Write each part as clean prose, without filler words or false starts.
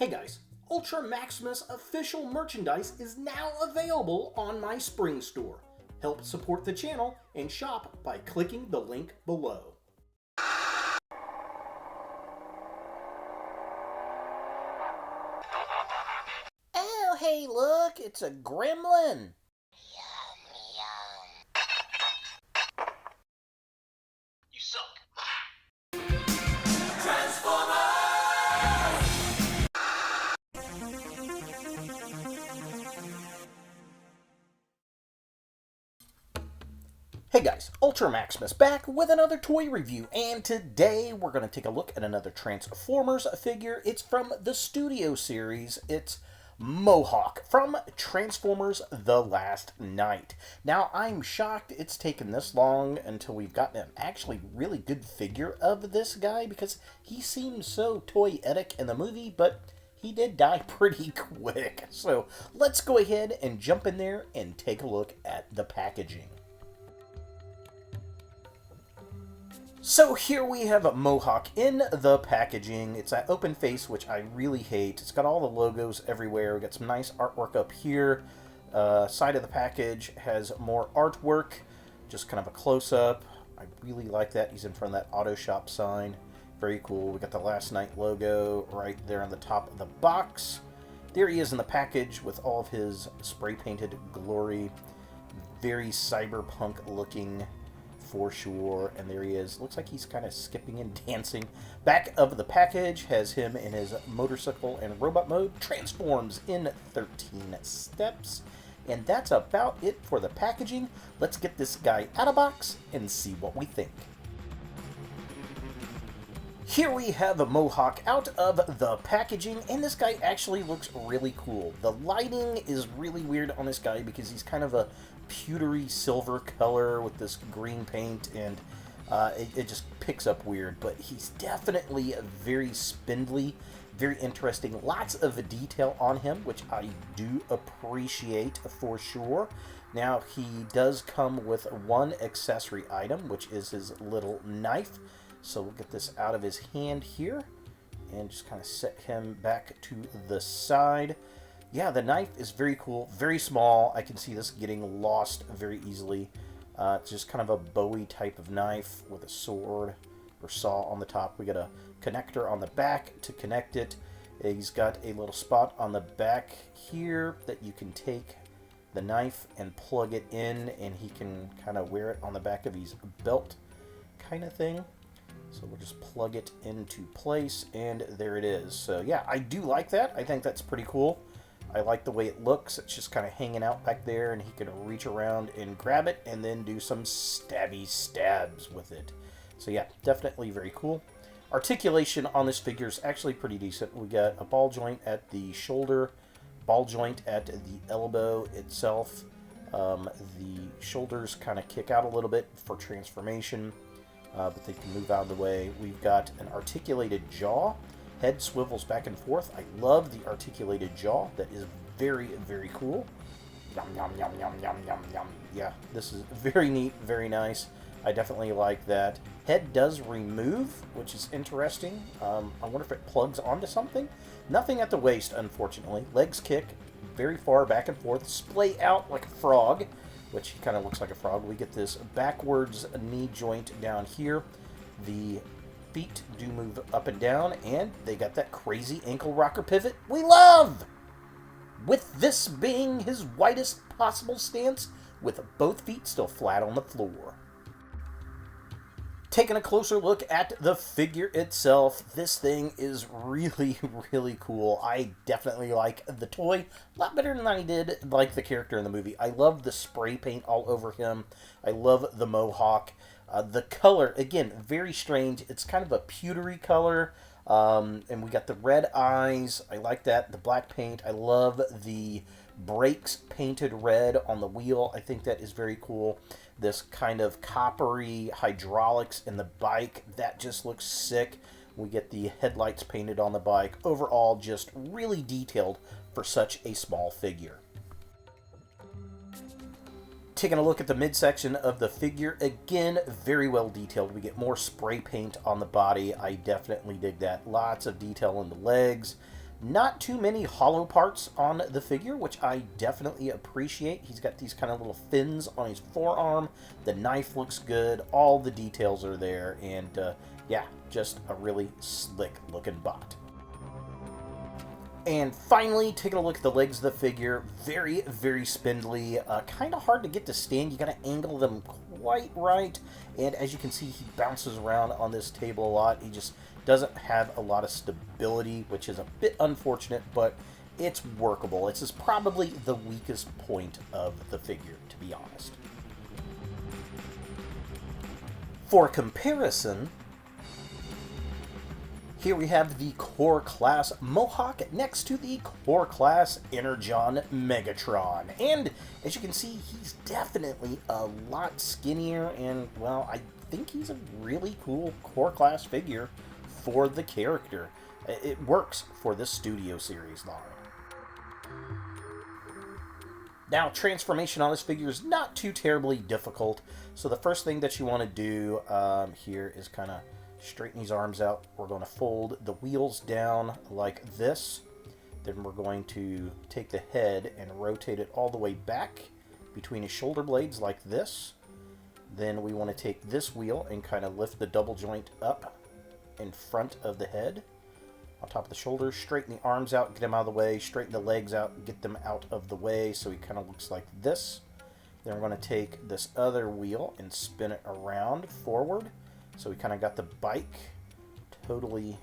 Hey guys, Ultra Maximus official merchandise is now available on my Spring store. Help support the channel and shop by clicking the link below. Oh, hey, look, it's a gremlin. You suck. Hey guys, Ultra Maximus back with another toy review, and today we're going to take a look at another Transformers figure. It's from the Studio series. It's Mohawk from Transformers The Last Knight. Now, I'm shocked it's taken this long until we've gotten an actually really good figure of this guy, because he seems so toyetic in the movie, but he did die pretty quick. So let's go ahead and jump in there and take a look at the packaging. So here we have a Mohawk in the packaging. It's that open face, which I really hate. It's got all the logos everywhere. We got some nice artwork up here. Side of the package has more artwork, just kind of a close-up. I really like that. He's in front of that auto shop sign. Very cool. We got the Last Knight logo right there on the top of the box. There he is in the package with all of his spray-painted glory. Very cyberpunk looking, for sure, and there he is. Looks like he's kind of skipping and dancing. Back of the package has him in his motorcycle and robot mode. Transforms in 13 steps. And that's about it for the packaging. Let's get this guy out of box and see what we think. Here we have a Mohawk out of the packaging, and this guy actually looks really cool. The lighting is really weird on this guy because he's kind of a pewtery silver color with this green paint, and it just picks up weird, but he's definitely very spindly, very interesting. Lots of detail on him, which I do appreciate for sure. Now, he does come with one accessory item, which is his little knife. So we'll get this out of his hand here and just kind of set him back to the side. Yeah, the knife is very cool, very small. I can see this getting lost very easily. It's just kind of a Bowie type of knife with a sword or saw on the top. We got a connector on the back to connect it. He's got a little spot on the back here that you can take the knife and plug it in, and he can kind of wear it on the back of his belt kind of thing. So we'll just plug it into place, and there it is. So yeah, I do like that. I think that's pretty cool. I like the way it looks. It's just kind of hanging out back there, and he can reach around and grab it and then do some stabby stabs with it. So yeah, definitely very cool. Articulation on this figure is actually pretty decent. We got a ball joint at the shoulder, ball joint at the elbow itself. The shoulders kind of kick out a little bit for transformation. But they can move out of the way. We've got an articulated jaw. Head swivels back and forth. I love the articulated jaw. That is very, very cool. Yum, yum, yum, yum, yum, yum, yum. Yeah, this is very neat, very nice. I definitely like that. Head does remove, which is interesting. I wonder if it plugs onto something. Nothing at the waist, unfortunately. Legs kick very far back and forth. Splay out like a frog, which he kind of looks like a frog. We get this backwards knee joint down here. The feet do move up and down, and they got that crazy ankle rocker pivot we love! With this being his widest possible stance, with both feet still flat on the floor. Taking a closer look at the figure itself, this thing is really, really cool. I definitely like the toy a lot better than I did like the character in the movie. I love the spray paint all over him. I love the Mohawk. The color, again, very strange. It's kind of a pewtery color, and we got the red eyes. I like that. The black paint. I love the brakes painted red on the wheel. I think that is very cool. This kind of coppery hydraulics in the bike, that just looks sick. We get the headlights painted on the bike. Overall, just really detailed for such a small figure. Taking a look at the midsection of the figure, again, very well detailed. We get more spray paint on the body. I definitely dig that. Lots of detail in the legs. Not too many hollow parts on the figure, which I definitely appreciate. He's got these kind of little fins on his forearm. The knife looks good. All the details are there. And yeah, just a really slick looking bot. And finally, taking a look at the legs of the figure, very, very spindly, kind of hard to get to stand. You got to angle them quite right, and as you can see, he bounces around on this table a lot. He just doesn't have a lot of stability, which is a bit unfortunate, but it's workable. This is probably the weakest point of the figure, to be honest. For comparison, here we have the Core Class Mohawk next to the Core Class Energon Megatron. And as you can see, he's definitely a lot skinnier, and, well, I think he's a really cool Core Class figure for the character. It works for this Studio Series line. Now, transformation on this figure is not too terribly difficult. So the first thing that you want to do here is kind of straighten these arms out. We're going to fold the wheels down like this. Then we're going to take the head and rotate it all the way back between his shoulder blades like this. Then we want to take this wheel and kind of lift the double joint up in front of the head. On top of the shoulders, straighten the arms out, get them out of the way, straighten the legs out, get them out of the way so he kind of looks like this. Then we're going to take this other wheel and spin it around forward. So we kind of got the bike totally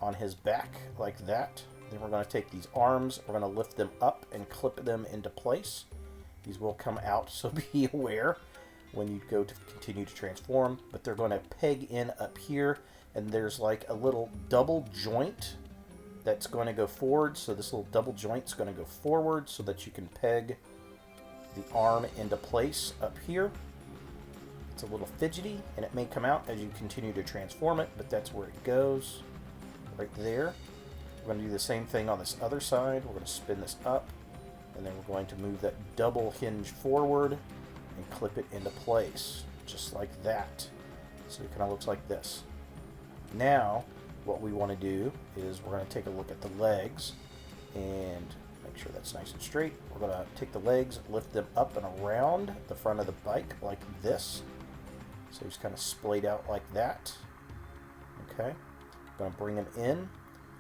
on his back like that. Then we're going to take these arms, we're going to lift them up and clip them into place. These will come out, so be aware when you go to continue to transform. But they're going to peg in up here, and there's like a little double joint that's going to go forward. So this little double joint is going to go forward so that you can peg the arm into place up here. It's a little fidgety, and it may come out as you continue to transform it, but that's where it goes, right there. We're going to do the same thing on this other side. We're going to spin this up, and then we're going to move that double hinge forward and clip it into place, just like that. So it kind of looks like this. Now, what we want to do is we're going to take a look at the legs, and make sure that's nice and straight. We're going to take the legs, lift them up and around the front of the bike like this. So he's kind of splayed out like that. Okay. I'm going to bring him in,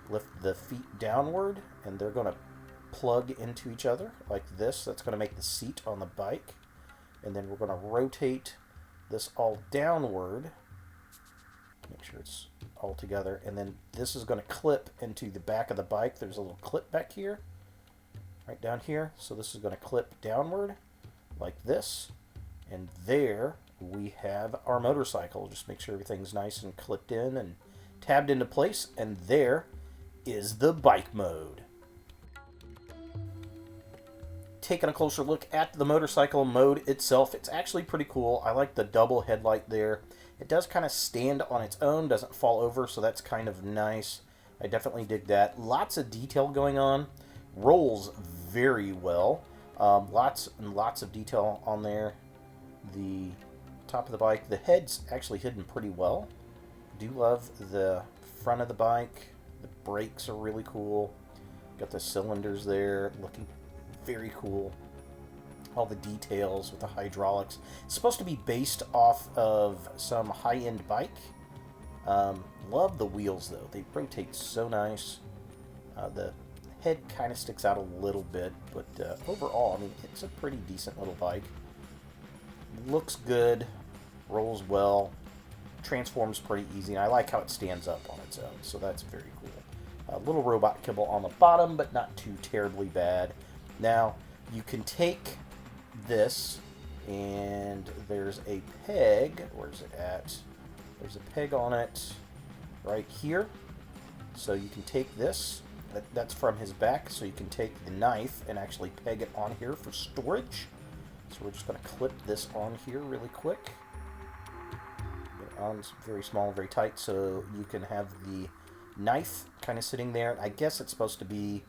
lift the feet downward, and they're going to plug into each other like this. That's going to make the seat on the bike. And then we're going to rotate this all downward. Make sure it's all together. And then this is going to clip into the back of the bike. There's a little clip back here, right down here. So this is going to clip downward like this. And there we have our motorcycle. Just make sure everything's nice and clipped in and tabbed into place. And there is the bike mode. Taking a closer look at the motorcycle mode itself, it's actually pretty cool. I like the double headlight there. It does kind of stand on its own, doesn't fall over, so that's kind of nice. I definitely dig that. Lots of detail going on. Rolls very well. Lots and lots of detail on there. The top of the bike, the head's actually hidden pretty well. Do love the front of the bike. The brakes are really cool. Got the cylinders there, looking very cool. All the details with the hydraulics. It's supposed to be based off of some high-end bike. Love the wheels though. They rotate so nice. The head kind of sticks out a little bit, but overall, I mean, it's a pretty decent little bike. Looks good, rolls well, transforms pretty easy, and I like how it stands up on its own, so that's very cool. A little robot kibble on the bottom, but not too terribly bad. Now, you can take this, and there's a peg. Where's it at? There's a peg on it right here. So you can take this. That's from his back, so you can take the knife and actually peg it on here for storage. So we're just going to clip this on here really quick. Get it on very small, very tight, so you can have the knife kind of sitting there. I guess it's supposed to be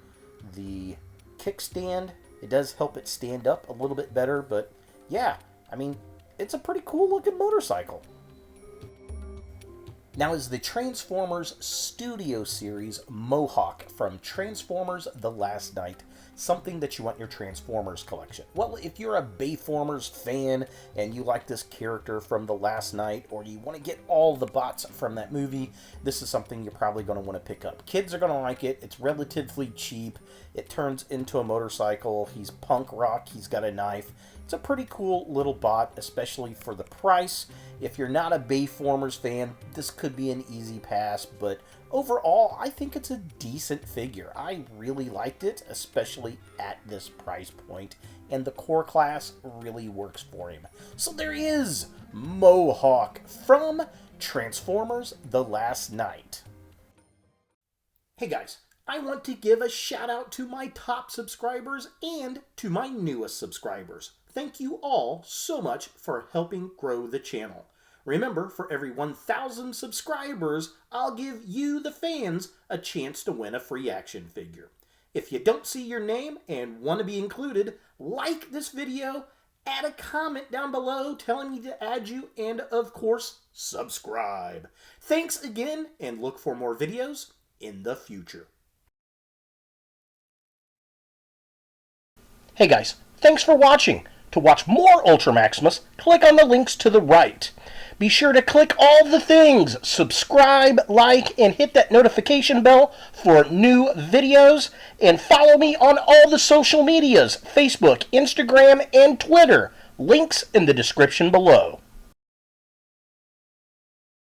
the kickstand. It does help it stand up a little bit better, but yeah, I mean, it's a pretty cool looking motorcycle. now is the Transformers Studio Series Mohawk from Transformers The Last Knight, something that you want in your Transformers collection. Well, if you're a Bayformers fan and you like this character from The Last Knight, or you want to get all the bots from that movie, this is something you're probably going to want to pick up. Kids are going to like it. It's relatively cheap. It turns into a motorcycle. He's punk rock. He's got a knife. It's a pretty cool little bot, especially for the price. If you're not a Bayformers fan, this could be an easy pass, but overall, I think it's a decent figure. I really liked it, especially at this price point, and the core class really works for him. So there is Mohawk from Transformers The Last Knight. Hey guys, I want to give a shout out to my top subscribers and to my newest subscribers. Thank you all so much for helping grow the channel. Remember, for every 1,000 subscribers, I'll give you, the fans, a chance to win a free action figure. If you don't see your name and want to be included, like this video, add a comment down below telling me to add you, and of course, subscribe. Thanks again, and look for more videos in the future. Hey guys, thanks for watching. To watch more Ultra Maximus, click on the links to the right. Be sure to click all the things, subscribe, like, and hit that notification bell for new videos, and follow me on all the social medias, Facebook, Instagram, and Twitter. Links in the description below.